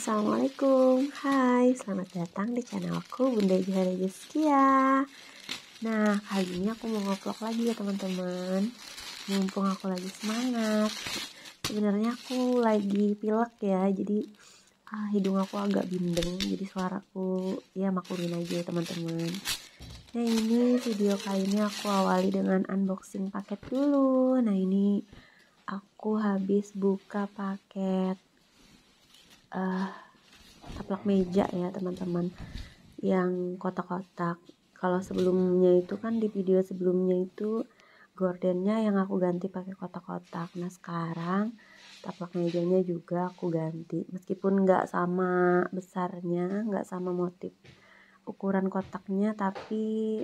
Assalamualaikum, hai, selamat datang di channelku Bunda Johara Juskia. Nah, kali ini aku mau nge-vlog lagi ya teman-teman. Mumpung aku lagi semangat. Sebenarnya aku lagi pilek ya, jadi hidung aku agak bindeng, jadi suaraku ya maklumin aja ya teman-teman. Nah, ini video kali ini aku awali dengan unboxing paket dulu. Nah, ini aku habis buka paket taplak meja ya teman-teman, yang kotak-kotak. Kalau sebelumnya itu kan di video sebelumnya itu gordennya yang aku ganti pakai kotak-kotak. Nah sekarang taplak mejanya juga aku ganti, meskipun nggak sama besarnya, nggak sama motif ukuran kotaknya, tapi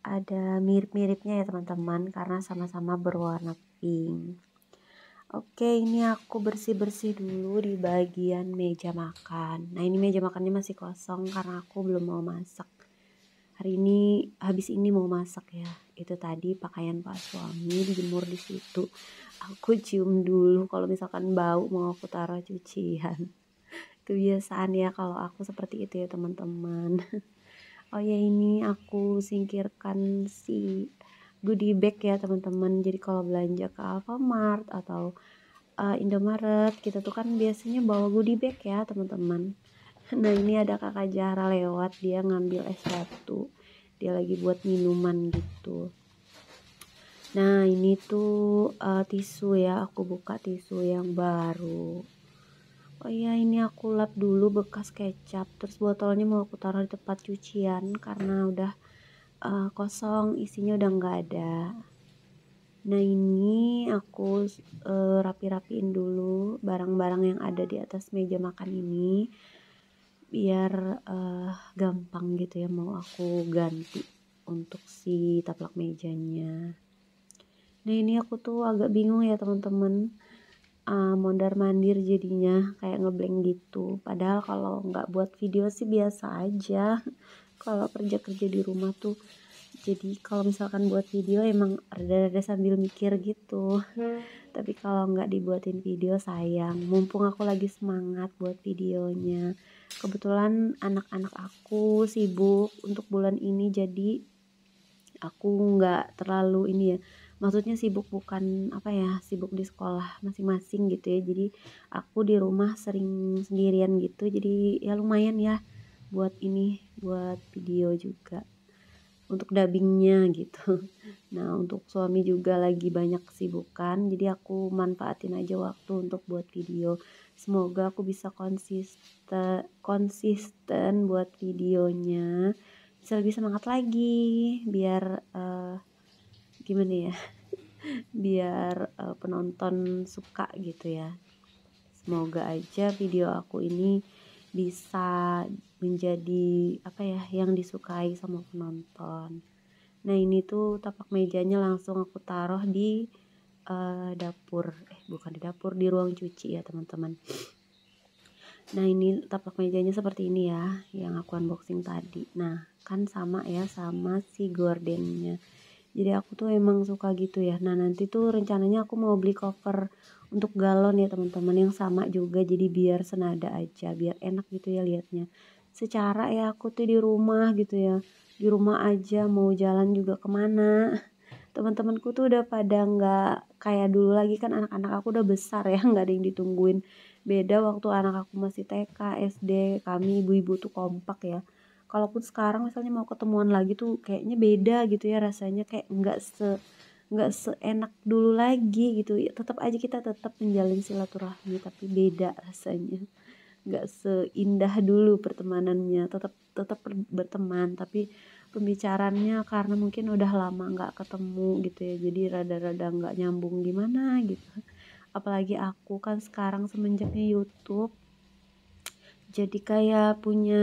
ada mirip-miripnya ya teman-teman, karena sama-sama berwarna pink. Oke, ini aku bersih-bersih dulu di bagian meja makan. Nah, ini meja makannya masih kosong karena aku belum mau masak. Hari ini, habis ini mau masak ya. Itu tadi pakaian Pak suami dijemur di situ. Aku cium dulu, kalau misalkan bau mau aku taruh cucian. Kebiasaan ya kalau aku seperti itu ya teman-teman. Oh ya, ini aku singkirkan si goodie bag ya teman-teman. Jadi kalau belanja ke Alfamart atau Indomaret, kita tuh kan biasanya bawa goodie bag ya teman-teman. Nah, ini ada kakak Zahra lewat, dia ngambil es batu, dia lagi buat minuman gitu. Nah, ini tuh tisu ya, aku buka tisu yang baru. Oh iya, ini aku lap dulu bekas kecap, terus botolnya mau aku taruh di tempat cucian karena udah kosong, isinya udah nggak ada. Nah, ini aku rapi-rapiin dulu barang-barang yang ada di atas meja makan ini, biar gampang gitu ya mau aku ganti untuk si taplak mejanya. Nah, ini aku tuh agak bingung ya teman-teman, mondar-mandir jadinya kayak ngeblank gitu. Padahal kalau nggak buat video sih biasa aja. Kalau kerja-kerja di rumah tuh, jadi kalau misalkan buat video emang rada-rada sambil mikir gitu. Tapi kalau nggak dibuatin video sayang, mumpung aku lagi semangat buat videonya. Kebetulan anak-anak aku sibuk untuk bulan ini, jadi aku nggak terlalu ini ya, maksudnya sibuk bukan apa ya, sibuk di sekolah masing-masing gitu ya. Jadi aku di rumah sering sendirian gitu, jadi ya lumayan ya buat ini, buat video juga untuk dubbingnya gitu. Nah, untuk suami juga lagi banyak kesibukan, jadi aku manfaatin aja waktu untuk buat video. Semoga aku bisa konsisten buat videonya, bisa lebih semangat lagi, biar gimana ya, biar penonton suka gitu ya. Semoga aja video aku ini bisa menjadi apa ya, yang disukai sama penonton. Nah, ini tuh tapak mejanya langsung aku taruh di dapur, bukan di dapur, di ruang cuci ya teman-teman. Nah, ini tapak mejanya seperti ini ya, yang aku unboxing tadi. Nah, kan sama ya sama si gordennya. Jadi aku tuh emang suka gitu ya. Nah, nanti tuh rencananya aku mau beli cover untuk galon ya teman-teman, yang sama juga, jadi biar senada aja, biar enak gitu ya liatnya. Secara ya aku tuh di rumah gitu ya, di rumah aja, mau jalan juga kemana, teman-temanku tuh udah pada nggak kayak dulu lagi. Kan anak-anak aku udah besar ya, nggak ada yang ditungguin. Beda waktu anak aku masih TK, SD, kami ibu-ibu tuh kompak ya. Kalaupun sekarang misalnya mau ketemuan lagi tuh kayaknya beda gitu ya rasanya, kayak nggak seenak dulu lagi gitu ya. Tetap aja kita tetap menjalin silaturahmi, tapi beda rasanya, nggak seindah dulu pertemanannya. Tetap tetap berteman, tapi pembicaraannya karena mungkin udah lama nggak ketemu gitu ya, jadi rada-rada nggak nyambung gimana gitu. Apalagi aku kan sekarang semenjaknya YouTube, jadi kayak punya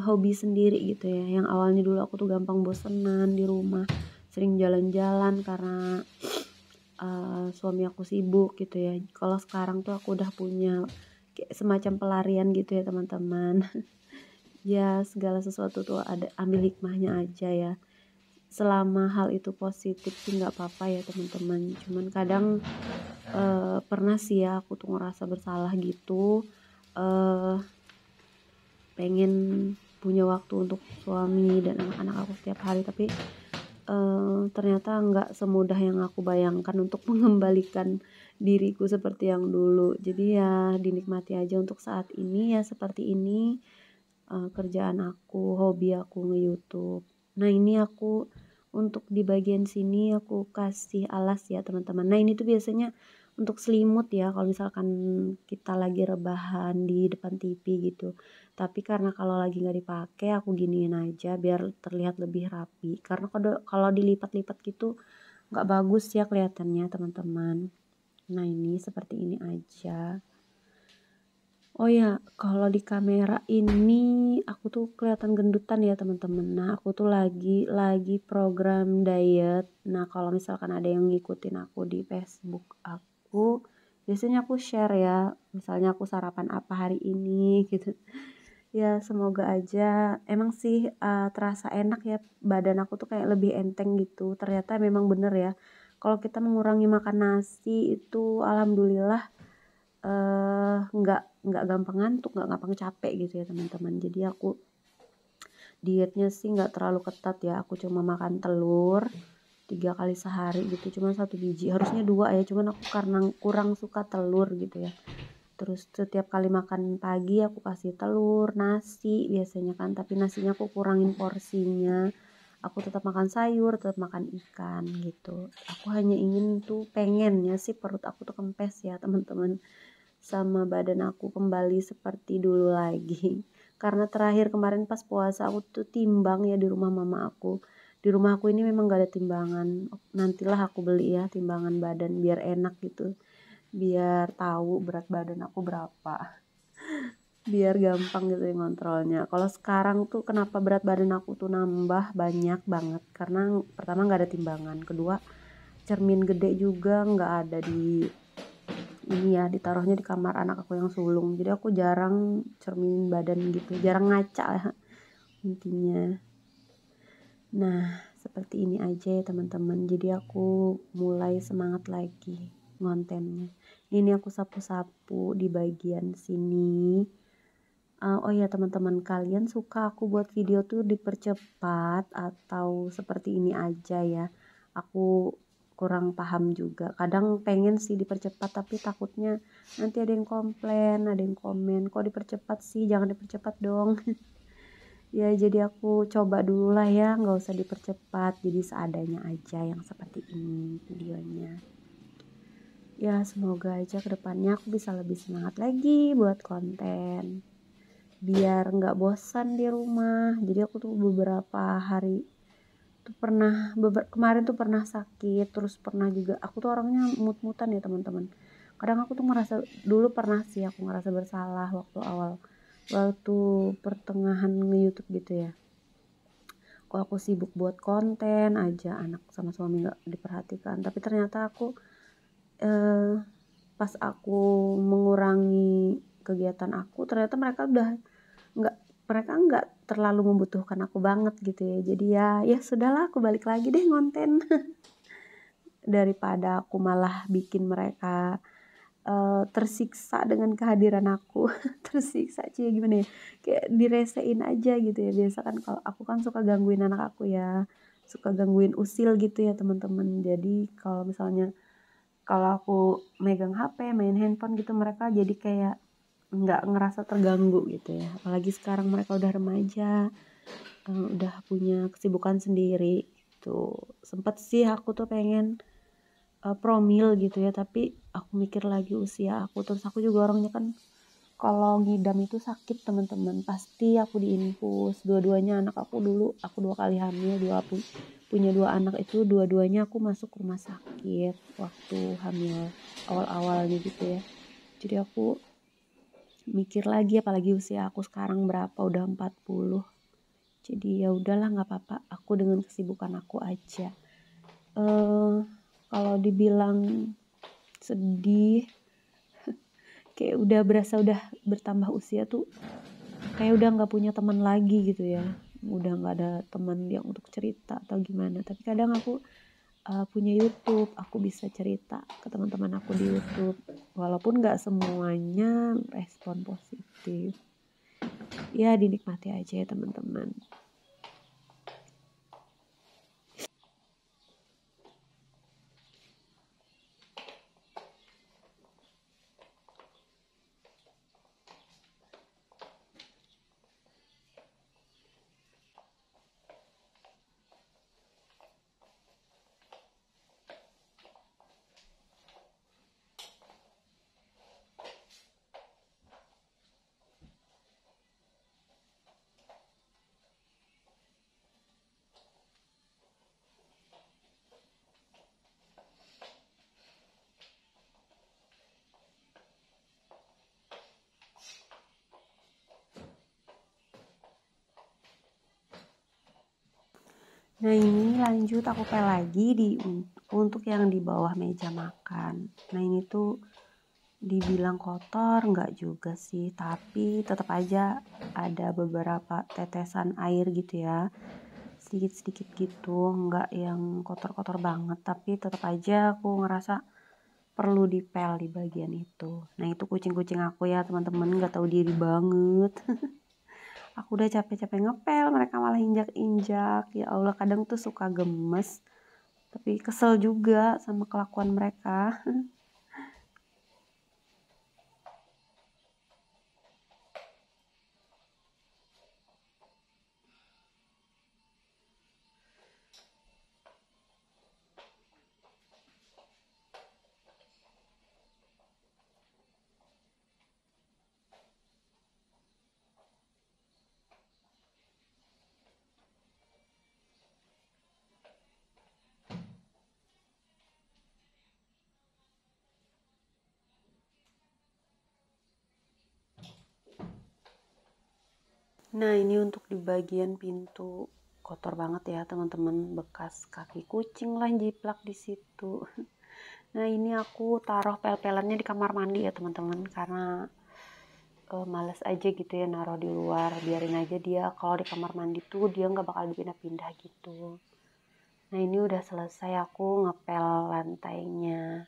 hobi sendiri gitu ya. Yang awalnya dulu aku tuh gampang bosenan di rumah, sering jalan-jalan karena suami aku sibuk gitu ya. Kalau sekarang tuh aku udah punya kayak semacam pelarian gitu ya teman-teman. Ya segala sesuatu tuh ada ambil hikmahnya aja ya. Selama hal itu positif sih nggak apa-apa ya teman-teman. Cuman kadang pernah sih ya aku tuh ngerasa bersalah gitu. eh Pengen punya waktu untuk suami dan anak-anak aku setiap hari, tapi ternyata nggak semudah yang aku bayangkan untuk mengembalikan diriku seperti yang dulu. Jadi ya dinikmati aja untuk saat ini ya seperti ini. Kerjaan aku, hobi aku nge-YouTube. Nah ini aku untuk di bagian sini aku kasih alas ya teman-teman. Nah ini tuh biasanya untuk selimut ya kalau misalkan kita lagi rebahan di depan TV gitu. Tapi karena kalau lagi nggak dipakai aku giniin aja biar terlihat lebih rapi. Karena kalau dilipat-lipat gitu nggak bagus ya kelihatannya teman-teman. Nah ini seperti ini aja. Oh ya, kalau di kamera ini aku tuh kelihatan gendutan ya teman-teman. Nah, aku tuh lagi program diet. Nah, kalau misalkan ada yang ngikutin aku di Facebook aku, biasanya aku share ya. Misalnya aku sarapan apa hari ini gitu. Ya, semoga aja emang sih terasa enak ya, badan aku tuh kayak lebih enteng gitu. Ternyata memang bener ya. Kalau kita mengurangi makan nasi itu alhamdulillah nggak gampang ngantuk, nggak gampang capek gitu ya teman-teman. Jadi aku dietnya sih nggak terlalu ketat ya, aku cuma makan telur 3 kali sehari gitu, cuma 1 biji, harusnya 2 ya, cuman aku karena kurang suka telur gitu ya. Terus setiap kali makan pagi aku kasih telur, nasi biasanya kan, tapi nasinya aku kurangin porsinya. Aku tetap makan sayur, tetap makan ikan gitu. Aku hanya ingin tuh pengennya sih perut aku tuh kempes ya teman-teman, sama badan aku kembali seperti dulu lagi. Karena terakhir kemarin pas puasa aku tuh timbang ya di rumah mama aku. Di rumah aku ini memang gak ada timbangan. Nantilah aku beli ya timbangan badan biar enak gitu. Biar tahu berat badan aku berapa. Biar gampang gitu ya ngontrolnya. Kalau sekarang tuh kenapa berat badan aku tuh nambah banyak banget. Karena pertama gak ada timbangan. Kedua cermin gede juga gak ada di ini ya, ditaruhnya di kamar anak aku yang sulung. Jadi aku jarang cermin badan gitu, jarang ngaca ya intinya. Nah seperti ini aja ya teman-teman. Jadi aku mulai semangat lagi ngontennya. Ini aku sapu-sapu di bagian sini. Oh ya teman-teman, kalian suka aku buat video tuh dipercepat atau seperti ini aja ya? Aku kurang paham juga. Kadang pengen sih dipercepat tapi takutnya nanti ada yang komplain, ada yang komen, kok dipercepat sih, jangan dipercepat dong. Ya jadi aku coba dulu lah ya, nggak usah dipercepat, jadi seadanya aja yang seperti ini videonya. Ya semoga aja kedepannya aku bisa lebih semangat lagi buat konten, biar nggak bosan di rumah. Jadi aku tuh beberapa hari tuh kemarin tuh pernah sakit, terus pernah juga aku tuh orangnya mut-mutan ya teman-teman. Kadang aku tuh ngerasa, dulu pernah sih aku ngerasa bersalah waktu pertengahan nge-YouTube gitu ya. Kok aku sibuk buat konten aja, anak sama suami nggak diperhatikan. Tapi ternyata aku pas aku mengurangi kegiatan aku, ternyata nggak mereka nggak terlalu membutuhkan aku banget gitu ya. Jadi ya sudahlah, aku balik lagi deh ngonten. Daripada aku malah bikin mereka tersiksa dengan kehadiran aku. Tersiksa sih gimana ya, kayak diresein aja gitu ya. Biasa kan kalau aku kan suka gangguin anak aku ya, suka gangguin usil gitu ya teman-teman. Jadi kalau misalnya kalau aku megang HP, main handphone gitu, mereka jadi kayak nggak ngerasa terganggu gitu ya. Apalagi sekarang mereka udah remaja, udah punya kesibukan sendiri gitu. Sempet sih aku tuh pengen promil gitu ya, tapi aku mikir lagi usia aku, terus aku juga orangnya kan kalau ngidam itu sakit teman-teman, pasti aku diinfus. Dua-duanya anak aku dulu, aku 2 kali hamil, punya 2 anak itu dua-duanya aku masuk rumah sakit waktu hamil awal-awalnya gitu ya. Jadi aku mikir lagi, apalagi usia aku sekarang berapa, udah 40. Jadi ya udahlah, nggak apa-apa, aku dengan kesibukan aku aja. Kalau dibilang sedih, kayak udah berasa udah bertambah usia tuh, kayak udah nggak punya teman lagi gitu ya, udah nggak ada teman yang untuk cerita atau gimana. Tapi kadang aku punya YouTube, aku bisa cerita ke teman-teman aku di YouTube, walaupun nggak semuanya respon positif. Ya dinikmati aja ya teman-teman. Nah ini lanjut aku pel lagi untuk yang di bawah meja makan. Nah ini tuh dibilang kotor nggak juga sih, tapi tetap aja ada beberapa tetesan air gitu ya, sedikit-sedikit gitu, nggak yang kotor-kotor banget, tapi tetap aja aku ngerasa perlu dipel di bagian itu. Nah itu kucing-kucing aku ya teman-teman, nggak tahu diri banget. Aku udah capek-capek ngepel, mereka malah injak-injak. Ya Allah, kadang tuh suka gemes, tapi kesel juga sama kelakuan mereka. Nah ini untuk di bagian pintu, kotor banget ya teman-teman, bekas kaki kucing lah jiplak di situ. Nah ini aku taruh pel-pelannya di kamar mandi ya teman-teman, karena males aja gitu ya naruh di luar, biarin aja dia kalau di kamar mandi tuh dia nggak bakal dipindah-pindah gitu. Nah ini udah selesai aku ngepel lantainya.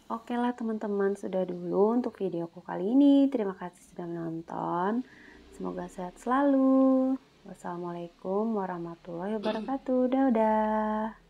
Oke lah teman-teman, sudah dulu untuk videoku kali ini. Terima kasih sudah menonton. Semoga sehat selalu. Wassalamualaikum warahmatullahi wabarakatuh. Dadah.